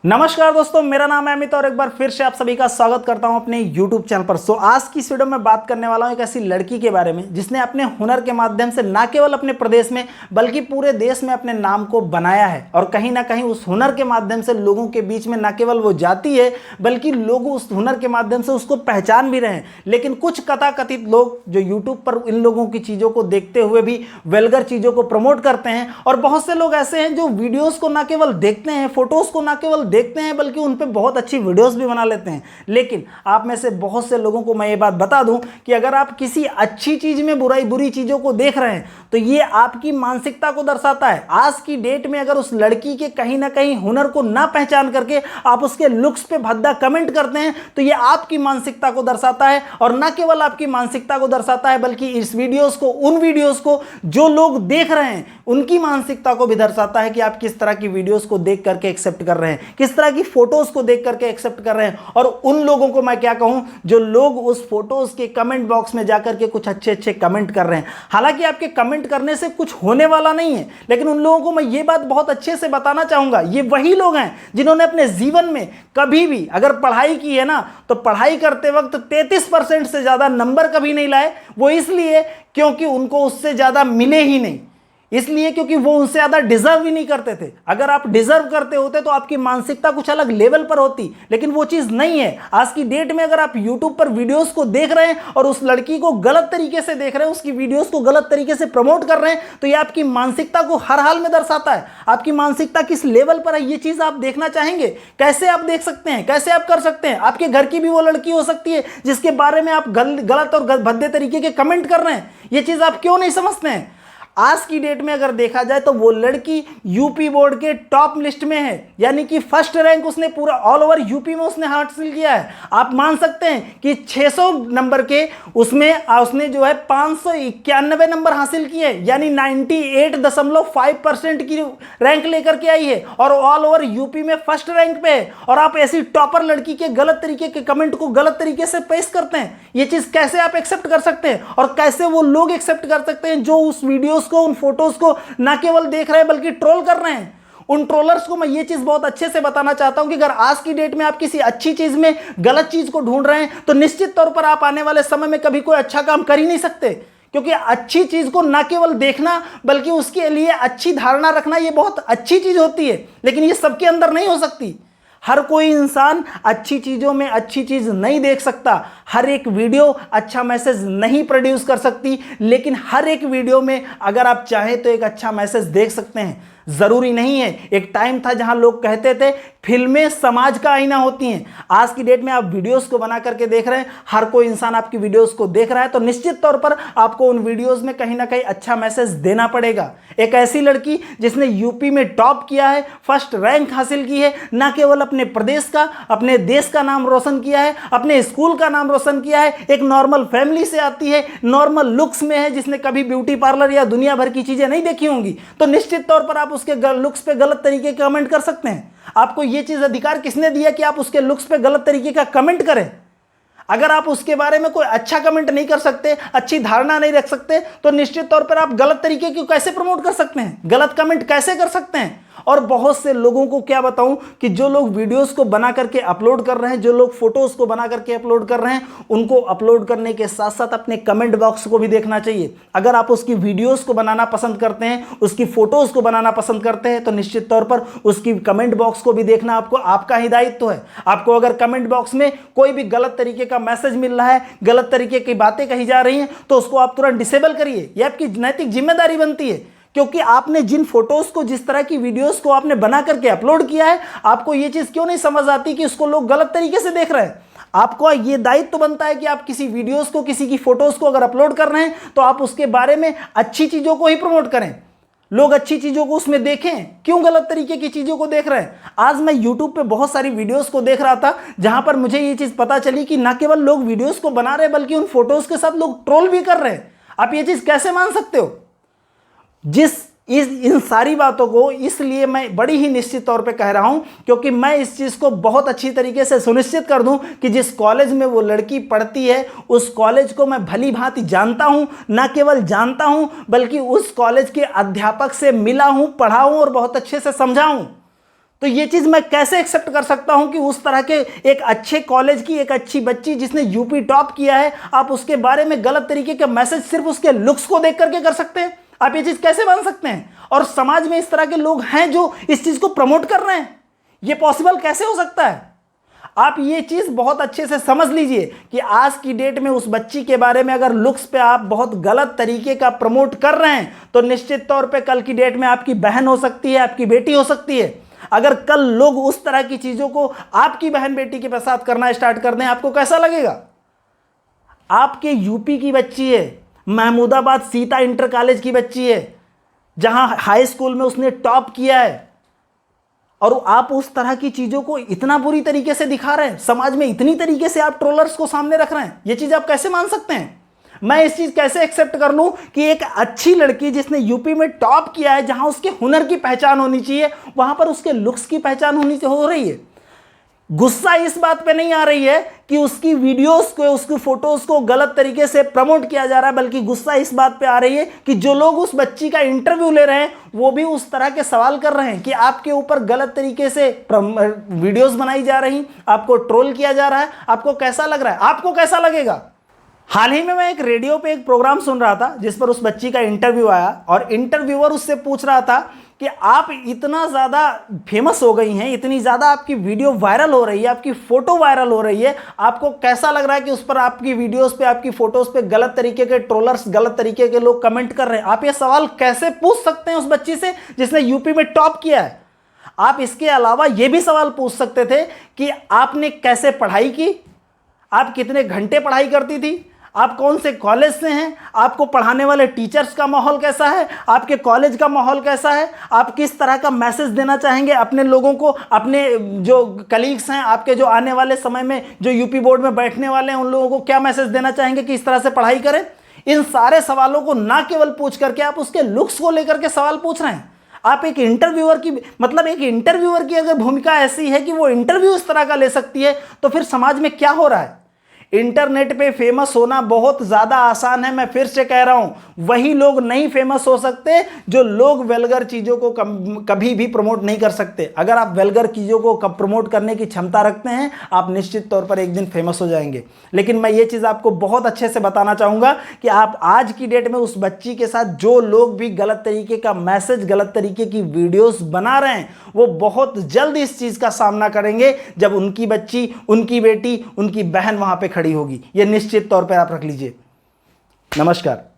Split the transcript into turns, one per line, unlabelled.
नमस्कार दोस्तों, मेरा नाम है अमित और एक बार फिर से आप सभी का स्वागत करता हूं अपने YouTube चैनल पर। आज की इस वीडियो में बात करने वाला हूं एक ऐसी लड़की के बारे में जिसने अपने हुनर के माध्यम से ना केवल अपने प्रदेश में बल्कि पूरे देश में अपने नाम को बनाया है। और कहीं ना कहीं उस हुनर के माध्यम से लोगों के बीच में ना केवल वो जाती है बल्कि लोग उस हुनर के माध्यम से उसको पहचान भी रहे हैं। लेकिन कुछ कथाकथित लोग जो यूट्यूब पर इन लोगों की चीज़ों को देखते हुए भी वेलगर चीज़ों को प्रमोट करते हैं। और बहुत से लोग ऐसे हैं जो वीडियोज़ को ना केवल देखते हैं, फोटोज़ को ना केवल देखते हैं बल्कि उन पे बहुत अच्छी वीडियोस भी बना लेते हैं। लेकिन आप में से बहुत से लोगों को मैं ये बात बता दूं कि अगर आप किसी अच्छी चीज में बुरी चीजों को देख रहे हैं तो ये आपकी मानसिकता को दर्शाता है। आज की डेट में अगर उस लड़की के कहीं ना कहीं हुनर को ना पहचान करके आप उसके लुक्स पे भद्दा कमेंट करते हैं तो ये आपकी मानसिकता को दर्शाता है। और ना केवल आपकी मानसिकता को दर्शाता है बल्कि इस वीडियोस को, उन वीडियोस को जो लोग देख रहे हैं उनकी मानसिकता को भी दर्शाता है कि आप किस तरह की वीडियोस को देख करके एक्सेप्ट कर रहे हैं, किस तरह की फोटोज को देख करके एक्सेप्ट कर रहे हैं। और उन लोगों को मैं क्या कहूं जो लोग उस फोटोज के कमेंट बॉक्स में जाकर के कुछ अच्छे अच्छे कमेंट कर रहे हैं। हालांकि आपके कमेंट करने से कुछ होने वाला नहीं है, लेकिन उन लोगों को मैं ये बात बहुत अच्छे से बताना चाहूंगा, ये वही लोग हैं जिन्होंने अपने जीवन में कभी भी अगर पढ़ाई की है ना तो पढ़ाई करते वक्त 33% से ज्यादा नंबर कभी नहीं लाए। वो इसलिए क्योंकि उनको उससे ज्यादा मिले ही नहीं, इसलिए क्योंकि वो उनसे ज्यादा डिजर्व ही नहीं करते थे। अगर आप डिजर्व करते होते तो आपकी मानसिकता कुछ अलग लेवल पर होती, लेकिन वो चीज नहीं है। आज की डेट में अगर आप YouTube पर वीडियोस को देख रहे हैं और उस लड़की को गलत तरीके से देख रहे हैं, उसकी वीडियोस को गलत तरीके से प्रमोट कर रहे हैं, तो ये आपकी मानसिकता को हर हाल में दर्शाता है। आपकी मानसिकता किस लेवल पर है ये चीज आप देखना चाहेंगे। कैसे आप देख सकते हैं, कैसे आप कर सकते हैं। आपके घर की भी वो लड़की हो सकती है जिसके बारे में आप गलत और भद्दे तरीके के कमेंट कर रहे हैं। ये चीज आप क्यों नहीं समझते हैं। आज की डेट में अगर देखा जाए तो वो लड़की यूपी बोर्ड के टॉप लिस्ट में है, यानी कि फर्स्ट रैंक उसने पूरा ऑल ओवर यूपी में उसने हासिल किया है। आप मान सकते हैं कि 600 नंबर के उसमें उसने जो है 591 नंबर हासिल किए, यानी 98.5% की रैंक लेकर के आई है और ऑल ओवर यूपी में फर्स्ट रैंक पे है। और आप ऐसी टॉपर लड़की के गलत तरीके के कमेंट को गलत तरीके से पेश करते हैं। ये चीज कैसे आप एक्सेप्ट कर सकते हैं और कैसे वो लोग एक्सेप्ट कर सकते हैं जो उस वीडियो को, उन फोटोज को ना केवल देख रहे हैं बल्कि ट्रोल कर रहे हैं। उन ट्रोलर्स को मैं ये चीज बहुत अच्छे से बताना चाहता हूं कि अगर आज की डेट में आप किसी अच्छी चीज में गलत चीज को ढूंढ रहे हैं तो निश्चित तौर पर आप आने वाले समय में कभी कोई अच्छा काम कर ही नहीं सकते। क्योंकि अच्छी चीज को ना केवल देखना बल्कि उसके लिए अच्छी धारणा रखना ये बहुत अच्छी चीज होती है, लेकिन ये सबके अंदर नहीं हो सकती। हर कोई इंसान अच्छी चीज़ों में अच्छी चीज़ नहीं देख सकता, हर एक वीडियो अच्छा मैसेज नहीं प्रोड्यूस कर सकती, लेकिन हर एक वीडियो में अगर आप चाहें तो एक अच्छा मैसेज देख सकते हैं। ज़रूरी नहीं है। एक टाइम था जहां लोग कहते थे फिल्में समाज का आईना होती हैं। आज की डेट में आप वीडियोस को बना करके देख रहे हैं, हर कोई इंसान आपकी वीडियोस को देख रहा है, तो निश्चित तौर पर आपको उन वीडियोस में कहीं ना कहीं अच्छा मैसेज देना पड़ेगा। एक ऐसी लड़की जिसने यूपी में टॉप किया है, फर्स्ट रैंक हासिल की है, ना केवल अपने प्रदेश का, अपने देश का नाम रोशन किया है, अपने स्कूल का नाम रोशन किया है, एक नॉर्मल फैमिली से आती है, नॉर्मल लुक्स में है, जिसने कभी ब्यूटी पार्लर या दुनिया भर की चीज़ें नहीं देखी होंगी, तो निश्चित तौर पर आप उसके लुक्स पे गलत तरीके का कमेंट कर सकते हैं। आपको यह चीज अधिकार किसने दिया कि आप उसके लुक्स पे गलत तरीके का कमेंट करें। अगर आप उसके बारे में कोई अच्छा कमेंट नहीं कर सकते, अच्छी धारणा नहीं रख सकते, तो निश्चित तौर पर आप गलत तरीके की कैसे प्रमोट कर सकते हैं, गलत कमेंट कैसे कर सकते हैं। और बहुत से लोगों को क्या बताऊं कि जो लोग वीडियोस को बना करके अपलोड कर रहे हैं, जो लोग फोटोज को बना करके अपलोड कर रहे हैं, उनको अपलोड करने के साथ साथ अपने कमेंट बॉक्स को भी देखना चाहिए। अगर आप उसकी वीडियोस को बनाना पसंद करते हैं, उसकी फोटोज को बनाना पसंद करते हैं, तो निश्चित तौर पर उसकी कमेंट बॉक्स को भी देखना आपको आपका ही दायित्व है। आपको अगर कमेंट बॉक्स में कोई भी गलत तरीके का मैसेज मिल रहा है, गलत तरीके की बातें कही जा रही हैं, तो उसको आप तुरंत डिसेबल करिए। यह आपकी नैतिक जिम्मेदारी बनती है, क्योंकि आपने जिन फोटोज को, जिस तरह की वीडियोस को आपने बना करके अपलोड किया है, आपको यह चीज क्यों नहीं समझ आती कि उसको लोग गलत तरीके से देख रहे हैं। आपको यह दायित्व बनता है कि आप किसी वीडियोस को, किसी की फोटोज को अगर अपलोड कर रहे हैं तो आप उसके बारे में अच्छी चीजों को ही प्रमोट करें, लोग अच्छी चीजों को उसमें देखें, क्यों गलत तरीके की चीजों को देख रहे हैं। आज मैं YouTube पे बहुत सारी वीडियोस को देख रहा था जहां पर मुझे ये चीज पता चली कि ना केवल लोग वीडियोस को बना रहे बल्कि उन फोटोज के साथ लोग ट्रोल भी कर रहे हैं। आप ये चीज कैसे मान सकते हो। इन सारी बातों को इसलिए मैं बड़ी ही निश्चित तौर पे कह रहा हूं क्योंकि मैं इस चीज़ को बहुत अच्छी तरीके से सुनिश्चित कर दूं कि जिस कॉलेज में वो लड़की पढ़ती है उस कॉलेज को मैं भली भांति जानता हूं, ना केवल जानता हूं बल्कि उस कॉलेज के अध्यापक से मिला हूं, पढ़ा हूं और बहुत अच्छे से समझा हूं। तो ये चीज मैं कैसे एक्सेप्ट कर सकता हूं कि उस तरह के एक अच्छे कॉलेज की एक अच्छी बच्ची जिसने यूपी टॉप किया है, आप उसके बारे में गलत तरीके का मैसेज सिर्फ उसके लुक्स को देख करके कर सकते हैं? आप ये चीज कैसे मान सकते हैं? और समाज में इस तरह के लोग हैं जो इस चीज को प्रमोट कर रहे हैं, ये पॉसिबल कैसे हो सकता है? आप ये चीज बहुत अच्छे से समझ लीजिए कि आज की डेट में उस बच्ची के बारे में अगर लुक्स पे आप बहुत गलत तरीके का प्रमोट कर रहे हैं तो निश्चित तौर पे कल की डेट में आपकी बहन हो सकती है, आपकी बेटी हो सकती है। अगर कल लोग उस तरह की चीजों को आपकी बहन बेटी के साथ करना स्टार्ट कर दें, आपको कैसा लगेगा? आपके यूपी की बच्ची है, महमूदाबाद सीता इंटर कॉलेज की बच्ची है, जहां हाई स्कूल में उसने टॉप किया है, और आप उस तरह की चीजों को इतना बुरी तरीके से दिखा रहे हैं, समाज में इतनी तरीके से आप ट्रोलर्स को सामने रख रहे हैं। ये चीज आप कैसे मान सकते हैं? मैं इस चीज कैसे एक्सेप्ट कर लूं कि एक अच्छी लड़की जिसने यूपी में टॉप किया है, जहां उसके हुनर की पहचान होनी चाहिए, वहां पर उसके लुक्स की पहचान हो रही है। गुस्सा इस बात पे नहीं आ रही है कि उसकी वीडियोस को, उसकी फोटोज को गलत तरीके से प्रमोट किया जा रहा है, बल्कि गुस्सा इस बात पे आ रही है कि जो लोग उस बच्ची का इंटरव्यू ले रहे हैं वो भी उस तरह के सवाल कर रहे हैं कि आपके ऊपर गलत तरीके से वीडियोस बनाई जा रही, आपको ट्रोल किया जा रहा है। आपको कैसा लग रहा है? आपको कैसा लगेगा? हाल ही में मैं एक रेडियो पे एक प्रोग्राम सुन रहा था जिस पर उस बच्ची का इंटरव्यू आया, और इंटरव्यूअर उससे पूछ रहा था कि आप इतना ज़्यादा फेमस हो गई हैं, इतनी ज़्यादा आपकी वीडियो वायरल हो रही है, आपकी फ़ोटो वायरल हो रही है, आपको कैसा लग रहा है कि उस पर आपकी वीडियोस पे, आपकी फ़ोटोज़ पे गलत तरीके के ट्रोलर्स, गलत तरीके के लोग कमेंट कर रहे हैं? आप ये सवाल कैसे पूछ सकते हैं उस बच्ची से जिसने यूपी में टॉप किया है? आप इसके अलावा ये भी सवाल पूछ सकते थे कि आपने कैसे पढ़ाई की, आप कितने घंटे पढ़ाई करती थी, आप कौन से कॉलेज से हैं, आपको पढ़ाने वाले टीचर्स का माहौल कैसा है, आपके कॉलेज का माहौल कैसा है, आप किस तरह का मैसेज देना चाहेंगे अपने लोगों को, अपने जो कलीग्स हैं, आपके जो आने वाले समय में जो यूपी बोर्ड में बैठने वाले हैं, उन लोगों को क्या मैसेज देना चाहेंगे कि इस तरह से पढ़ाई करें? इन सारे सवालों को ना केवल पूछ करके आप उसके लुक्स को लेकर के सवाल पूछ रहे हैं। आप एक इंटरव्यूअर की, मतलब एक इंटरव्यूअर की अगर भूमिका ऐसी है कि वो इंटरव्यू इस तरह का ले सकती है, तो फिर समाज में क्या हो रहा है? इंटरनेट पे फेमस होना बहुत ज़्यादा आसान है। मैं फिर से कह रहा हूं, वही लोग नहीं फेमस हो सकते जो लोग वेलगर चीज़ों को कभी भी प्रमोट नहीं कर सकते। अगर आप वेलगर चीज़ों को प्रमोट करने की क्षमता रखते हैं, आप निश्चित तौर पर एक दिन फेमस हो जाएंगे। लेकिन मैं ये चीज़ आपको बहुत अच्छे से बताना चाहूँगा कि आप आज की डेट में उस बच्ची के साथ जो लोग भी गलत तरीके का मैसेज, गलत तरीके की वीडियोस बना रहे हैं, वो बहुत जल्द इस चीज़ का सामना करेंगे जब उनकी बच्ची, उनकी बेटी, उनकी बहन वहाँ पे खड़ी होगी। ये निश्चित तौर पर आप रख लीजिए। नमस्कार।